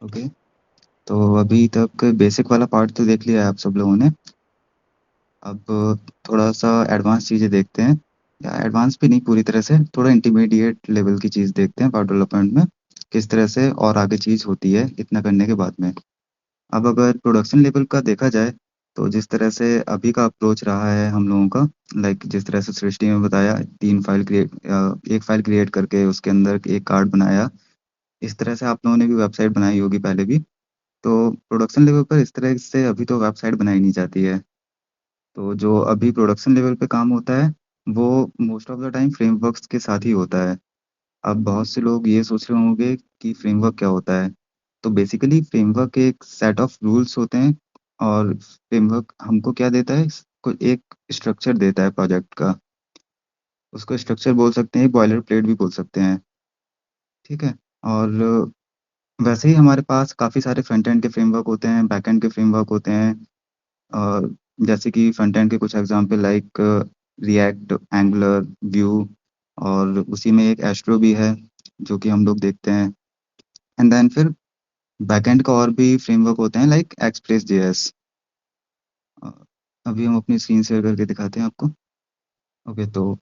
Okay. तो अभी तक बेसिक वाला पार्ट तो देख लिया है आप सब लोगों ने। अब थोड़ा सा एडवांस चीज़ें देखते हैं, या एडवांस भी नहीं, पूरी तरह से थोड़ा इंटरमीडिएट लेवल की चीज़ देखते हैं पार्ट डेवलपमेंट में, किस तरह से और आगे चीज़ होती है इतना करने के बाद में। अब अगर प्रोडक्शन लेवल का देखा जाए, तो जिस तरह से अभी का अप्रोच रहा है हम लोगों का, लाइक जिस तरह से सृष्टि में बताया, 3 फाइल क्रिएट, 1 फाइल क्रिएट करके उसके अंदर एक कार्ड बनाया। इस तरह से आप लोगों ने भी वेबसाइट बनाई होगी पहले भी। तो प्रोडक्शन लेवल पर इस तरह से अभी तो वेबसाइट बनाई नहीं जाती है। तो जो अभी प्रोडक्शन लेवल पे काम होता है, वो most of the time frameworks के साथ ही होता है। अब बहुत से लोग ये सोच रहे होंगे कि फ्रेमवर्क क्या होता है? तो बेसिकली फ्रेमवर्क एक सेट ऑफ रूल्स होते हैं, और फ्रेमवर्क हमको क्या देता है? एक स्ट्रक्चर देता है प्रोजेक्ट का। उसको स्ट्रक्चर बोल सकते हैं, बॉयलर प्लेट भी बोल सकते हैं। ठीक है? और वैसे ही हमारे पास काफ़ी सारे फ्रंट एंड के फ्रेमवर्क होते हैं, बैक एंड के फ्रेमवर्क होते हैं। और जैसे कि फ्रंट एंड के कुछ example like react, angular, view, और उसी में एक एस्ट्रो भी है जो कि हम लोग देखते हैं। एंड देन फिर बैकएंड का और भी फ्रेमवर्क होते हैं लाइक एक्सप्रेस जेएस। अभी हम अपनी स्क्रीन शेयर करके दिखाते हैं आपको। ओके, तो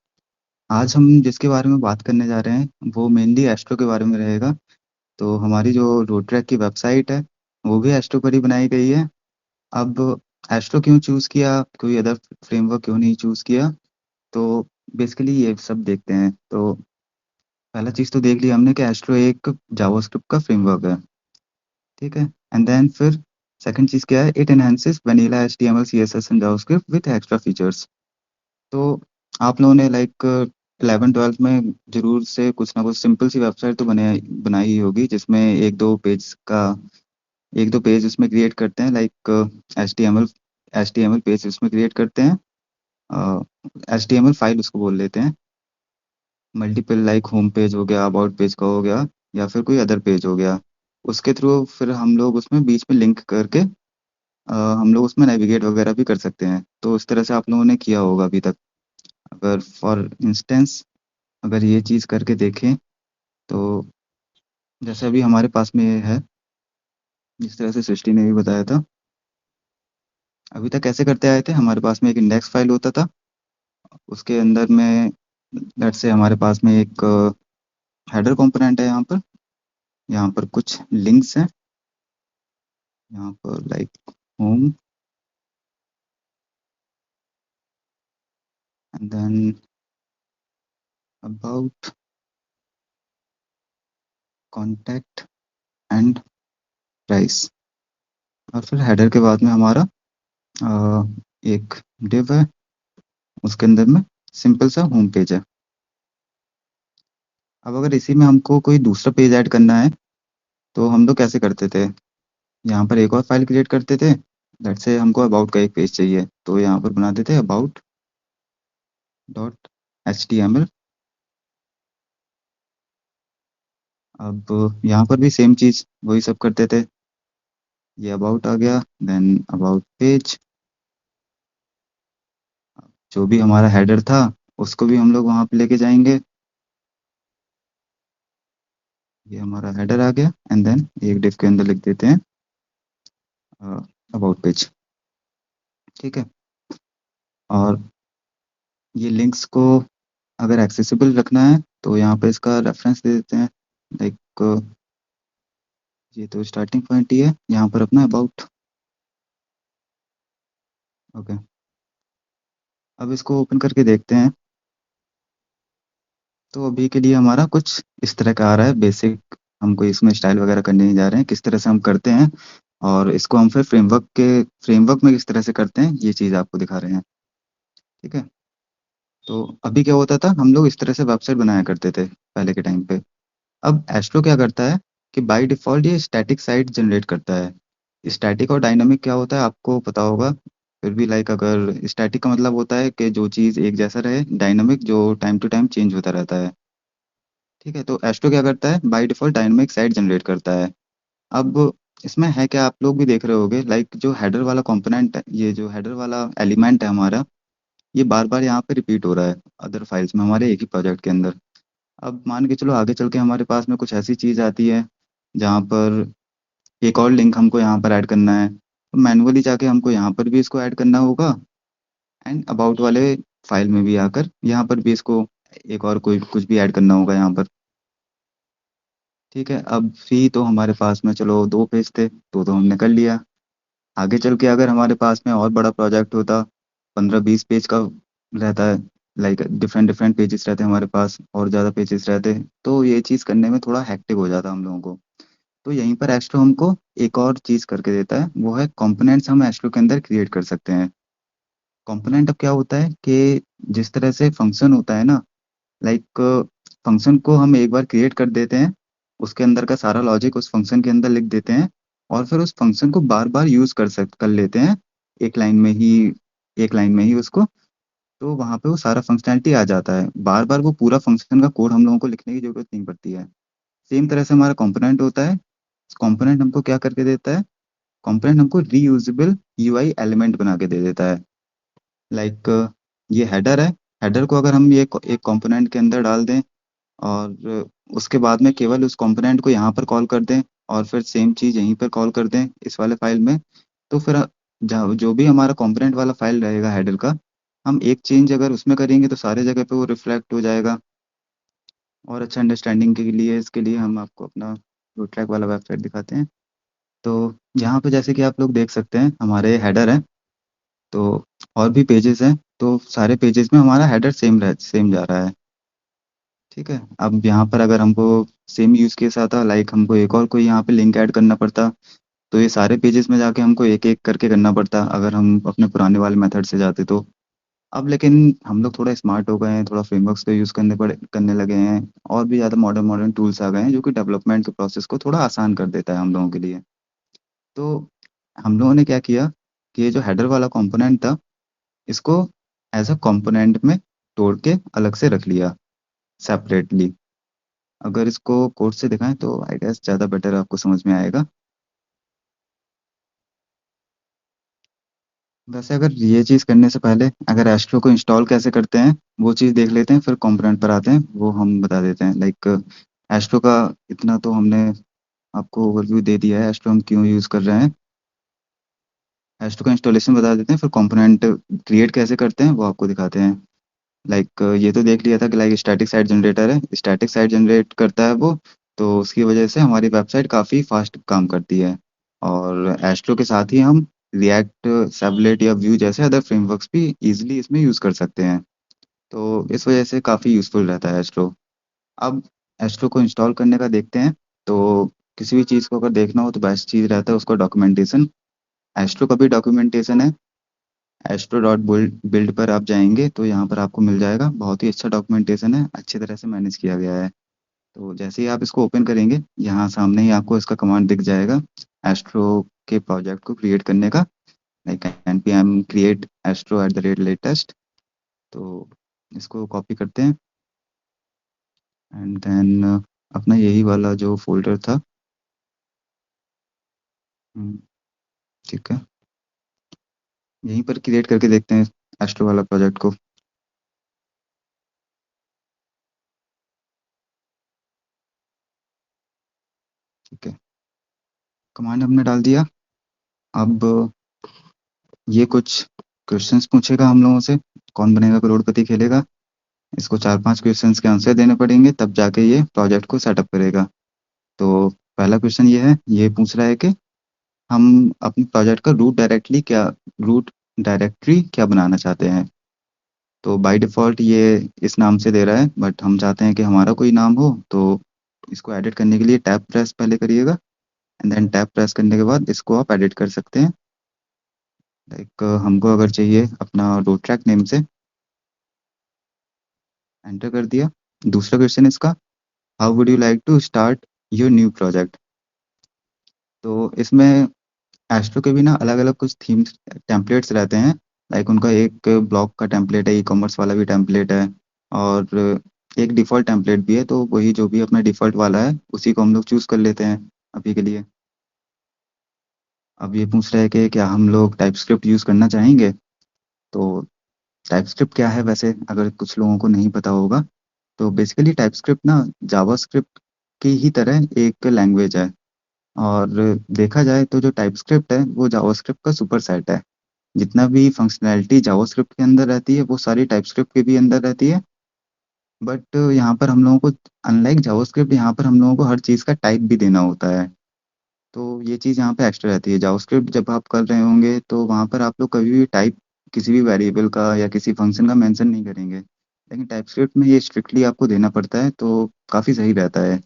आज हम जिसके बारे में बात करने जा रहे हैं वो मेनली एस्ट्रो के बारे में रहेगा। तो हमारी जो रोड ट्रैक की वेबसाइट है, वो भी एस्ट्रो पर ही बनाई गई है। अब एस्ट्रो क्यों चूज़ किया, कोई अदर फ्रेमवर्क क्यों नहीं चूज़ किया? तो बेसिकली ये सब देखते हैं। तो पहला चीज़ तो देख लिया हमने कि एस्ट्रो एक जावास्क्रिप्ट का फ्रेमवर्क है। ठीक है? एंड देन फिर सेकंड चीज़ क्या है? It enhances vanilla HTML CSS and JavaScript with extra features. तो आप लोगों ने लाइक 11-12 में ज़रूर से कुछ ना कुछ सिंपल सी वेबसाइट तो बनाई ही होगी, जिसमें 1-2 पेज उसमें क्रिएट करते हैं, लाइक एचटीएमएल पेज उसमें क्रिएट करते हैं। एचटीएमएल फाइल उसको बोल लेते हैं। मल्टीपल लाइक होम पेज हो गया, अबाउट पेज का हो गया, या फिर कोई अदर पेज हो गया। उसके थ्रू फिर हम लोग उसमें बीच में लिंक करके हम लोग उसमें नेविगेट वगैरह भी कर सकते हैं। तो इस तरह से आप लोगों ने किया होगा अभी तक। अगर फॉर इंस्टेंस अगर ये चीज़ करके देखें, तो जैसे अभी हमारे पास में ये है, जिस तरह से सृष्टि ने भी बताया था, अभी तक कैसे करते आए थे? हमारे पास में एक इंडेक्स फाइल होता था, उसके अंदर में लेट्स से हमारे पास में एक हेडर कंपोनेंट है। यहाँ पर कुछ लिंक्स हैं, यहाँ पर like home, and then about, contact, and price. और फिर हेडर के बाद में हमारा एक डिव है, उसके अंदर में सिंपल सा होम पेज है। अब अगर इसी में हमको कोई दूसरा पेज ऐड करना है, तो हम लोग कैसे करते थे? यहाँ पर एक और फाइल क्रिएट करते थे। लेट्स से हमको अबाउट का एक पेज चाहिए, तो यहाँ पर बना देते about dot H T M L. अब यहाँ पर भी सेम चीज़ वही सब करते थे। ये अबाउट आ गया, देन अबाउट पेज, जो भी हमारा हेडर था उसको भी हम लोग वहाँ पे लेके जाएंगे। ये हमारा हेडर आ गया, एंड देन एक डिव के अंदर लिख देते हैं अबाउट पेज। ठीक है? और ये लिंक्स को अगर एक्सेसिबल रखना है, तो यहाँ पे इसका रेफरेंस दे देते हैं, लाइक ये तो स्टार्टिंग पॉइंट ही है, यहाँ पर अपना अबाउट। ओके, अब इसको ओपन करके देखते हैं। तो अभी के लिए हमारा कुछ इस तरह का आ रहा है बेसिक। हम कोई इसमें स्टाइल वगैरह करने नहीं जा रहे हैं, किस तरह से हम करते हैं और इसको हम फिर फ्रेमवर्क में किस तरह से करते हैं, ये चीज़ आपको दिखा रहे हैं। ठीक है? तो अभी क्या होता था, हम लोग इस तरह से वेबसाइट बनाया करते थे पहले के टाइम पे। अब एस्ट्रो क्या करता है कि बाय डिफ़ॉल्ट ये स्टैटिक साइट जनरेट करता है। स्टैटिक और डायनामिक क्या होता है आपको पता होगा। फिर भी लाइक अगर स्टैटिक का मतलब होता है कि जो चीज़ एक जैसा रहे, डायनामिक जो टाइम टू टाइम चेंज होता रहता है। ठीक है? तो एस्ट्रो क्या करता है, by default dynamic site generate करता है। अब इसमें है क्या, आप लोग भी देख रहे होंगे, लाइक जो हेडर वाला कंपोनेंट है, ये जो हेडर वाला एलिमेंट है हमारा, ये बार-बार यहाँ पे रिपीट हो रहा है अदर फाइल्स में हमारे एक ही प्रोजेक्ट के अंदर। अब मान के चलो आगे चल के हमारे पास में कुछ ऐसी चीज़ आती है जहाँ पर एक और लिंक हमको यहाँ पर ऐड करना है, तो मैनुअली जाके हमको यहाँ पर भी इसको ऐड करना होगा, एंड अबाउट वाले फाइल में भी आकर यहाँ पर भी इसको एक और कोई कुछ भी ऐड करना होगा यहाँ पर। ठीक है, अब भी तो हमारे पास में चलो 2 पेज थे, तो हमने कर लिया। आगे चल के अगर हमारे पास में और बड़ा प्रोजेक्ट होता, 15-20 पेज का रहता है, लाइक डिफरेंट डिफरेंट पेजेस रहते हैं हमारे पास, और ज़्यादा पेजेस रहते, तो ये चीज़ करने में थोड़ा हेक्टिक हो जाता हम लोगों को। तो यहीं पर एस्ट्रो हमको एक और चीज़ करके देता है, वो है कंपोनेंट्स हम एस्ट्रो के अंदर क्रिएट कर सकते हैं। कंपोनेंट अब क्या होता है कि जिस तरह से फंक्शन होता है ना, लाइक फंक्शन को हम एक बार क्रिएट कर देते हैं, उसके अंदर का सारा लॉजिक उस फंक्शन के अंदर लिख देते हैं, और फिर उस फंक्शन को बार बार यूज कर लेते हैं, एक लाइन में ही एक लाइन में ही उसको, तो वहां पे वो सारा फंक्शनैलिटी आ जाता है, बार बार वो पूरा फंक्शन का कोड हम लोगों को लिखने की जरूरत नहीं पड़ती है। सेम तरह से हमारा कंपोनेंट होता है। कंपोनेंट हमको क्या करके देता है? कंपोनेंट हमको रीयूजेबल यूआई एलिमेंट बना के दे देता है। लाइक ये हेडर है, हेडर को अगर हम ये एक कंपोनेंट के अंदर डाल दें, और उसके बाद में केवल उस कंपोनेंट को यहाँ पर कॉल कर दें, और फिर सेम चीज़ यहीं पर कॉल कर दें इस वाले फाइल में, तो फिर जो भी हमारा कंपोनेंट वाला फाइल रहेगा हेडर का, हम एक चेंज अगर उसमें करेंगे तो सारे जगह पे वो रिफ्लेक्ट हो जाएगा। और अच्छा अंडरस्टैंडिंग के लिए इसके लिए हम आपको अपना ट्रैक वाला वेबसाइट दिखाते हैं। तो यहाँ पे जैसे कि आप लोग देख सकते हैं हमारे हेडर है, तो और भी पेजेस हैं, तो सारे पेजेस में हमारा हेडर सेम जा रहा है। ठीक है, अब यहाँ पर अगर हमको सेम यूज केस आता, लाइक हमको एक और कोई यहाँ पे लिंक ऐड करना पड़ता, तो ये सारे पेजेस में जाके हमको एक एक करके करना पड़ता अगर हम अपने पुराने वाले मेथड से जाते तो। अब लेकिन हम लोग थोड़ा स्मार्ट हो गए हैं, थोड़ा फ्रेमवर्क्स का यूज़ करने लगे हैं, और भी ज़्यादा मॉडर्न मॉडर्न टूल्स आ गए हैं जो कि डेवलपमेंट के प्रोसेस को थोड़ा आसान कर देता है हम लोगों के लिए। तो हम लोगों ने क्या किया कि ये जो हेडर वाला कंपोनेंट था, इसको एज अ कंपोनेंट में तोड़ के अलग से रख लिया, सेपरेटली। अगर इसको कोड से दिखाएं तो आई गेस ज़्यादा बेटर आपको समझ में आएगा। वैसे अगर ये चीज़ करने से पहले अगर एस्ट्रो को इंस्टॉल कैसे करते हैं वो चीज़ देख लेते हैं, फिर कंपोनेंट पर आते हैं, वो हम बता देते हैं। लाइक एस्ट्रो का इतना तो हमने आपको ओवरव्यू दे दिया है, एस्ट्रो हम क्यों यूज़ कर रहे हैं। एस्ट्रो का इंस्टॉलेशन बता देते हैं, फिर कंपोनेंट क्रिएट कैसे करते हैं वो आपको दिखाते हैं। लाइक ये तो देख लिया था कि लाइक स्टैटिक साइट जनरेटर है, स्टैटिक साइट जनरेट करता है वो, तो उसकी वजह से हमारी वेबसाइट काफ़ी फास्ट काम करती है। और एस्ट्रो के साथ ही हम रिएक्ट, सेबलेट या व्यू जैसे अदर फ्रेमवर्क्स भी इजीली इसमें यूज़ कर सकते हैं, तो इस वजह से काफ़ी यूज़फुल रहता है एस्ट्रो। अब एस्ट्रो को इंस्टॉल करने का देखते हैं। तो किसी भी चीज़ को अगर देखना हो तो बेस्ट चीज़ रहता है उसका डॉक्यूमेंटेशन। एस्ट्रो का भी डॉक्यूमेंटेशन है, एस्ट्रो डॉट बिल्ड पर आप जाएंगे तो यहाँ पर आपको मिल जाएगा, बहुत ही अच्छा डॉक्यूमेंटेशन है, अच्छी तरह से मैनेज किया गया है। तो जैसे ही आप इसको ओपन करेंगे, यहाँ सामने ही आपको इसका कमांड दिख जाएगा एस्ट्रो के प्रोजेक्ट को क्रिएट करने का, like npm create astro at the rate latest। तो इसको कॉपी करते हैं, एंड देन अपना यही वाला जो फोल्डर था, हम्म, ठीक है, यहीं पर क्रिएट करके देखते हैं एस्ट्रो वाला प्रोजेक्ट को। ठीक है, कमांड हमने डाल दिया। अब ये कुछ क्वेश्चंस पूछेगा हम लोगों से, कौन बनेगा करोड़पति खेलेगा। इसको 4-5 क्वेश्चंस के आंसर देने पड़ेंगे, तब जाके ये प्रोजेक्ट को सेटअप करेगा। तो पहला क्वेश्चन ये है, ये पूछ रहा है कि हम अपने प्रोजेक्ट का रूट डायरेक्टरी क्या बनाना चाहते हैं। तो बाय डिफ़ॉल्ट ये इस नाम से दे रहा है, बट हम चाहते हैं कि हमारा कोई नाम हो, तो इसको एडिट करने के लिए टैब प्रेस पहले करिएगा, एंड देन टैब प्रेस करने के बाद इसको आप एडिट कर सकते हैं। लाइक हमको अगर चाहिए अपना रूट ट्रैक नेम से, एंटर कर दिया। दूसरा क्वेश्चन इसका, how would you like to start your new project. तो इसमें एस्ट्रो के भी ना अलग अलग कुछ थीम्स टेम्पलेट्स रहते हैं। लाइक उनका एक ब्लॉग का टेम्पलेट है, ई कॉमर्स वाला भी टेम्पलेट है, और एक डिफ़ॉल्ट टेम्पलेट भी है, तो वही जो भी अपना डिफ़ॉल्ट वाला है उसी को हम लोग चूज़ कर लेते हैं अभी के लिए। अब ये पूछ रहा है कि क्या हम लोग टाइपस्क्रिप्ट यूज़ करना चाहेंगे। तो टाइपस्क्रिप्ट क्या है, वैसे अगर कुछ लोगों को नहीं पता होगा, तो बेसिकली टाइपस्क्रिप्ट ना जावास्क्रिप्ट की ही तरह एक लैंग्वेज है। और देखा जाए तो जो टाइपस्क्रिप्ट है वो जावास्क्रिप्ट का सुपरसेट है। जितना भी फंक्शनैलिटी जावास्क्रिप्ट के अंदर रहती है वो सारी टाइपस्क्रिप्ट के भी अंदर रहती है। बट यहाँ पर हम लोगों को, अनलाइक जावास्क्रिप्ट, यहाँ पर हम लोगों को हर चीज़ का टाइप भी देना होता है। तो ये चीज़ यहाँ पे एक्स्ट्रा रहती है। जावास्क्रिप्ट जब आप कर रहे होंगे तो वहाँ पर आप लोग कभी भी टाइप किसी भी वेरिएबल का या किसी फंक्शन का मेंशन नहीं करेंगे, लेकिन टाइपस्क्रिप्ट में ये स्ट्रिक्टली आपको देना पड़ता है, तो काफ़ी सही रहता है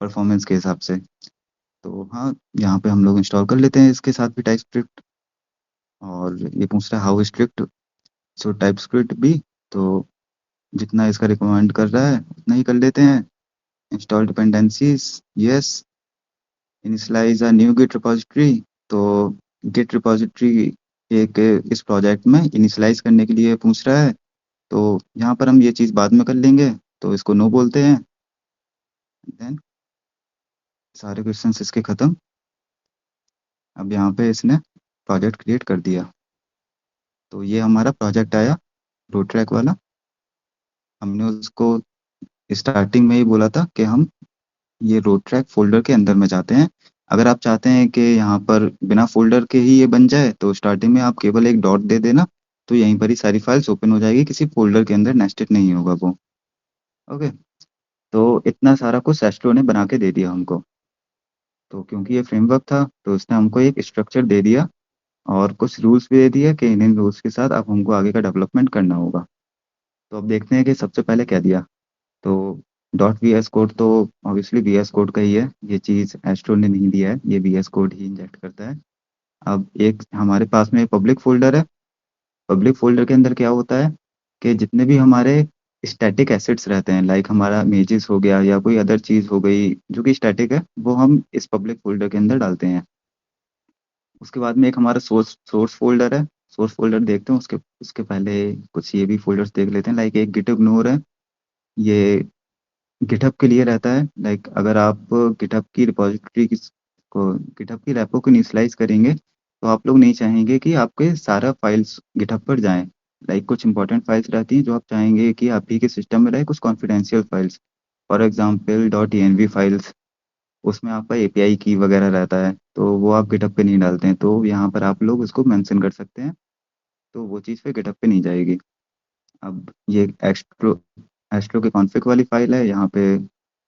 परफॉर्मेंस के हिसाब से। तो हाँ, यहाँ पे हम लोग इंस्टॉल कर लेते हैं इसके साथ भी टाइपस्क्रिप्ट। और ये पूछ रहा है हाउ स्ट्रिक्ट, सो टाइपस्क्रिप्ट भी, तो जितना इसका रिकमेंड कर रहा है उतना ही कर लेते हैं। Install dependencies, yes. Initialise a new git repository, तो गिट रिपॉजिटरी एक इस प्रोजेक्ट में इनिशियलाइज करने के लिए पूछ रहा है। तो यहाँ पर हम ये चीज़ बाद में कर लेंगे, तो इसको नो बोलते हैं। देन सारे क्वेश्चंस इसके ख़त्म। अब यहाँ पे इसने प्रोजेक्ट क्रिएट कर दिया। तो ये हमारा प्रोजेक्ट आया रोड ट्रैक वाला। हमने उसको स्टार्टिंग में ही बोला था कि हम ये रोड ट्रैक फोल्डर के अंदर में जाते हैं। अगर आप चाहते हैं कि यहाँ पर बिना फोल्डर के ही ये बन जाए तो स्टार्टिंग में आप केवल एक डॉट दे देना, तो यहीं पर ही सारी फाइल्स ओपन हो जाएगी, किसी फोल्डर के अंदर नेस्टेड नहीं होगा वो। ओके। तो इतना सारा कुछ एस्ट्रो ने बना के दे दिया हमको। तो क्योंकि ये फ्रेमवर्क था तो उसने हमको एक स्ट्रक्चर दे दिया और कुछ रूल्स भी दे दिए कि इन रूल्स के साथ अब हमको आगे का डेवलपमेंट करना होगा। तो अब देखते हैं कि सबसे पहले क्या दिया। तो डॉट वी एस कोड तो ऑब्वियसली वी एस कोड का ही है, ये चीज़ एस्ट्रो ने नहीं दिया है, ये वी एस कोड ही इंजेक्ट करता है। अब एक हमारे पास में पब्लिक फोल्डर है। पब्लिक फोल्डर के अंदर क्या होता है कि जितने भी हमारे स्टैटिक एसेट्स रहते हैं, लाइक हमारा इमेजेस हो गया या कोई अदर चीज़ हो गई जो कि स्टैटिक है, वो हम इस पब्लिक फोल्डर के अंदर डालते हैं। उसके बाद में एक हमारा सोर्स सोर्स फोल्डर है। सोर्स फोल्डर देखते हैं, उसके उसके पहले कुछ ये भी फोल्डर्स देख लेते हैं। लाइक एक गिटहब नोड है, ये गिटहब के लिए रहता है। लाइक अगर आप गिटहब की रिपॉजिटरी को, गिटहब की रेपो को इनिशियलाइज करेंगे तो आप लोग नहीं चाहेंगे कि आपके सारा फाइल्स गिटहब पर जाएं। लाइक कुछ इंपॉर्टेंट फाइल्स रहती हैं जो आप चाहेंगे कि आप ही के सिस्टम में रहे, कुछ confidential files, for example dot env files, उसमें आपका एपीआई की वगैरह रहता है, तो वो आप गिटहब पे नहीं डालते हैं, तो यहाँ पर आप लोग उसको मेंशन कर सकते हैं, तो वो चीज़ फिर गिटहब पे नहीं जाएगी। अब ये एस्ट्रो एस्ट्रो की कॉन्फ़िग वाली फाइल है यहाँ पे।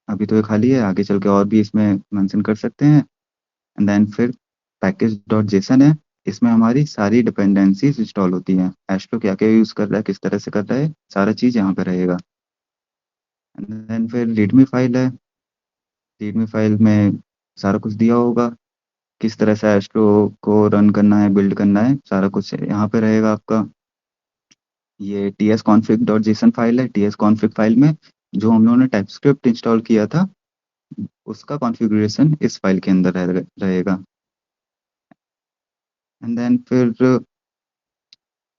अभी तो ये खाली है, आगे चल के और भी इसमें मेंशन कर सकते हैं। एंड देन फिर पैकेज डॉट जेसन है, इसमें हमारी सारी डिपेंडेंसीज इंस्टॉल होती हैं। एस्ट्रो क्या क्या यूज़ कर रहा है, किस तरह से कर रहा है, सारा चीज़ यहाँ पे रहेगा। एंड देन फिर रीडमी फाइल है। रीडमी फाइल में सारा कुछ दिया होगा, किस तरह से एस्ट्रो को रन करना है, बिल्ड करना है, सारा कुछ यहाँ पे रहेगा आपका। ये T S config dot JSON file है। टी एस कॉन्फिग फाइल में जो हम लोगों ने टाइपस्क्रिप्ट इंस्टॉल किया था उसका कॉन्फ़िगरेशन इस फाइल के अंदर रहेगा। एंड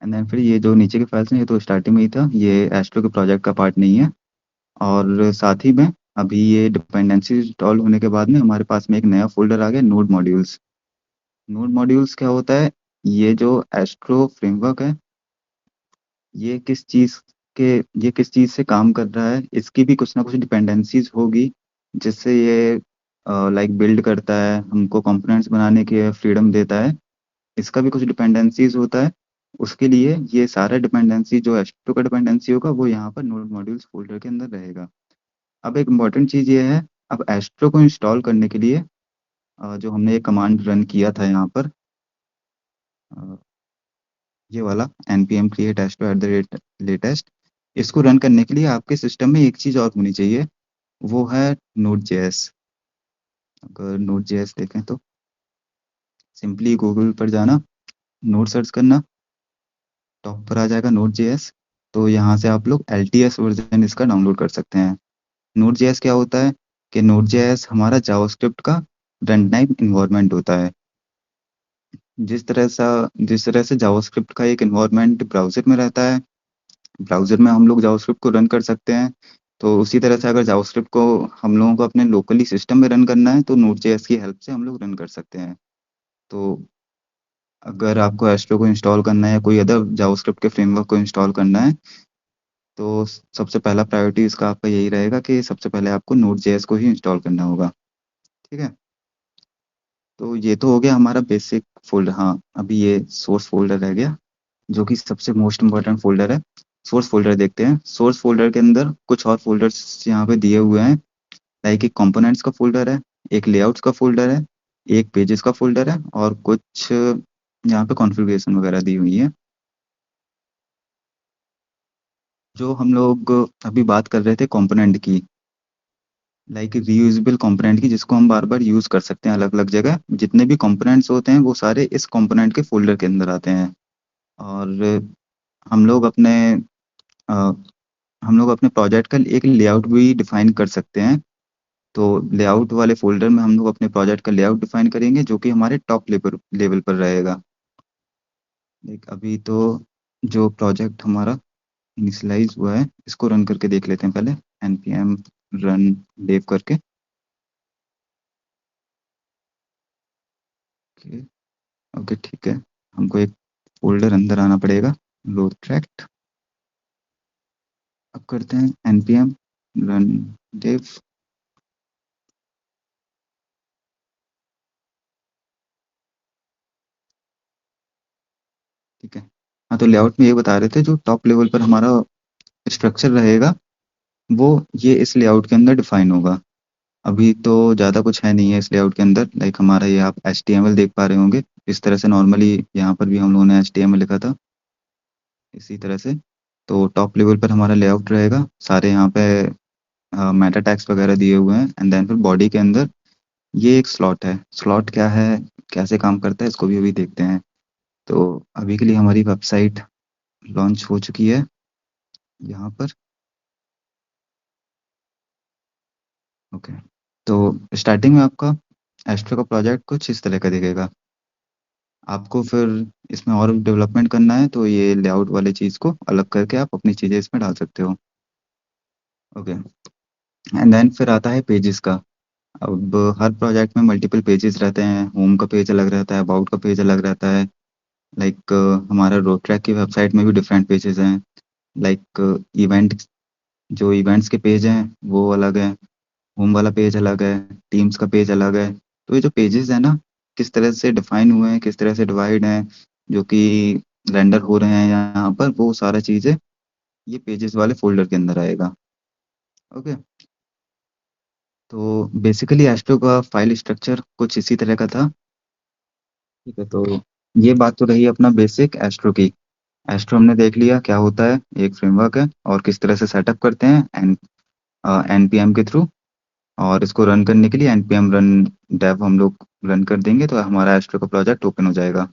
देन फिर ये जो नीचे के फाइल्स हैं ये तो स्टार्टिंग में ही था, ये एस्ट्रो के प्रोजेक्ट का पार्ट नहीं है। और साथ ही में अभी ये डिपेंडेंसी इंस्टॉल होने के बाद में हमारे पास में एक नया फोल्डर आ गया, नोड मॉड्यूल्स। नोड मॉड्यूल्स क्या होता है, ये जो एस्ट्रो फ्रेमवर्क है, ये किस चीज़ के ये किस चीज़ से काम कर रहा है, इसकी भी कुछ ना कुछ डिपेंडेंसीज होगी जिससे ये लाइक बिल्ड करता है, हमको कंपोनेंट्स बनाने की फ्रीडम देता है। इसका भी कुछ डिपेंडेंसीज होता है। उसके लिए ये सारा डिपेंडेंसी जो एच2 का डिपेंडेंसी होगा वो यहाँ पर नोड मॉड्यूल्स फोल्डर के अंदर रहेगा। अब एक इम्पॉर्टेंट चीज़ ये है, अब एस्ट्रो को इंस्टॉल करने के लिए जो हमने ये कमांड रन किया था यहाँ पर, अ, ये वाला npm create astro at the rate latest, इसको रन करने के लिए आपके सिस्टम में एक चीज़ और होनी चाहिए, वो है नोड जेएस। अगर नोड जेएस देखें तो सिंपली गूगल पर जाना, नोड सर्च करना, टॉप पर आ जाएगा नोड जेएस। तो यहाँ से आप लोग LTS वर्जन इसका डाउनलोड कर सकते हैं। नोड जेएस क्या होता है कि नोड जेएस हमारा जावास्क्रिप्ट का रन टाइम इन्वायरमेंट होता है। जिस तरह से जावास्क्रिप्ट का एक इन्वायरमेंट ब्राउज़र में रहता है, ब्राउज़र में हम लोग जावास्क्रिप्ट को रन कर सकते हैं, तो उसी तरह से अगर जावास्क्रिप्ट को हम लोगों को अपने लोकली सिस्टम में रन करना है तो नोड जेएस की हेल्प से हम लोग रन कर सकते हैं। तो अगर आपको एस्ट्रो को इंस्टॉल करना है या कोई अदर जावास्क्रिप्ट के फ्रेमवर्क को इंस्टॉल करना है, तो सबसे पहला प्रायोरिटी इसका आपका यही रहेगा कि सबसे पहले आपको नोड जेएस को ही इंस्टॉल करना होगा। ठीक है। तो ये तो हो गया हमारा बेसिक फ़ोल्डर। हाँ, अभी ये सोर्स फ़ोल्डर रह गया, जो कि सबसे मोस्ट इम्पोर्टेंट फ़ोल्डर है। सोर्स फ़ोल्डर देखते हैं। सोर्स फ़ोल्डर के अंदर कुछ और फ़ोल्डर्स यहाँ पे दिए हुए हैं, लाइक एक कंपोनेंट्स का फ़ोल्डर है, एक लेआउट्स का फ़ोल्डर है, एक पेजेस का फ़ोल्डर है और कुछ यहाँ पे कॉन्फ़िगरेशन वगैरह दी हुई है। जो हम लोग अभी बात कर रहे थे कंपोनेंट की, लाइक रीयूजेबल कंपोनेंट की, जिसको हम बार-बार यूज़ कर सकते हैं अलग-अलग जगह। जितने भी कंपोनेंट्स होते हैं, वो सारे इस कंपोनेंट के फ़ोल्डर के अंदर आते हैं। और हम लोग अपने अ, हम लोग अपने प्रोजेक्ट का एक लेआउट भी डिफ़ाइन कर सकते हैं। तो लेआउट वाले फ़ोल्डर में हम लोग अपने प्रोजेक्ट का लेआउट डिफ़ाइन करेंगे, जो कि हमारे टॉप लेवल लेवल पर रहेगा। लाइक अभी तो जो प्रोजेक्ट हमारा इनिशियलाइज़ हुआ है, इसको रन करके देख लेते हैं पहले, npm रन dev करके। ओके, ओके ठीक है। हमको एक फ़ोल्डर अंदर आना पड़ेगा, लो ट्रैक्ट। अब करते हैं npm रन dev। ठीक है। हाँ, तो लेआउट में ये बता रहे थे, जो टॉप लेवल पर हमारा स्ट्रक्चर रहेगा, वो ये इस लेआउट के अंदर डिफाइन होगा। अभी तो ज़्यादा कुछ है नहीं है इस लेआउट के अंदर, लाइक हमारा ये आप HTML देख पा रहे होंगे। इस तरह से नॉर्मली यहाँ पर भी हम लोगों ने HTML लिखा था, इसी तरह से। तो टॉप लेवल पर हमारा लेआउट रहेगा, सारे यहाँ पे मेटा टैग्स वगैरह दिए हुए हैं। एंड देन फिर बॉडी के अंदर ये एक स्लॉट है। स्लॉट क्या है, कैसे काम करता है, इसको भी अभी देखते हैं। तो अभी के लिए हमारी वेबसाइट लॉन्च हो चुकी है यहाँ पर। ओके, तो स्टार्टिंग में आपका एस्ट्रो का प्रोजेक्ट कुछ इस तरह का दिखेगा। आपको फिर इसमें और डेवलपमेंट करना है, तो ये लेआउट वाली चीज़ को अलग करके आप अपनी चीज़ें इसमें डाल सकते हो। ओके, एंड देन फिर आता है पेजेस का। अब हर प्रोजेक्ट में मल्टीपल पेजेस रहते हैं। होम का पेज अलग रहता है, अबाउट का पेज अलग रहता है। लाइक हमारा रोड ट्रैक की वेबसाइट में भी डिफरेंट पेजेस हैं। लाइक इवेंट, जो इवेंट्स के पेज हैं वो अलग हैं, होम वाला पेज अलग है, टीम्स का पेज अलग है। तो ये जो पेजेस है ना, किस तरह से डिफाइन हुए हैं, किस तरह से डिवाइड हैं, जो कि रेंडर हो रहे हैं यहाँ पर, वो सारा चीज़ें ये पेजेस वाले फोल्डर के अंदर आएगा। ओके, तो बेसिकली एस्ट्रो का फाइल स्ट्रक्चर कुछ इसी तरह का था। ठीक है, तो ये बात तो रही अपना बेसिक एस्ट्रो की। एस्ट्रो हमने देख लिया क्या होता है, एक फ्रेमवर्क है और किस तरह से सेटअप करते हैं एनपीएम के थ्रू। और इसको रन करने के लिए npm रन dev हम लोग रन कर देंगे, तो हमारा एस्ट्रो का प्रोजेक्ट ओपन हो जाएगा।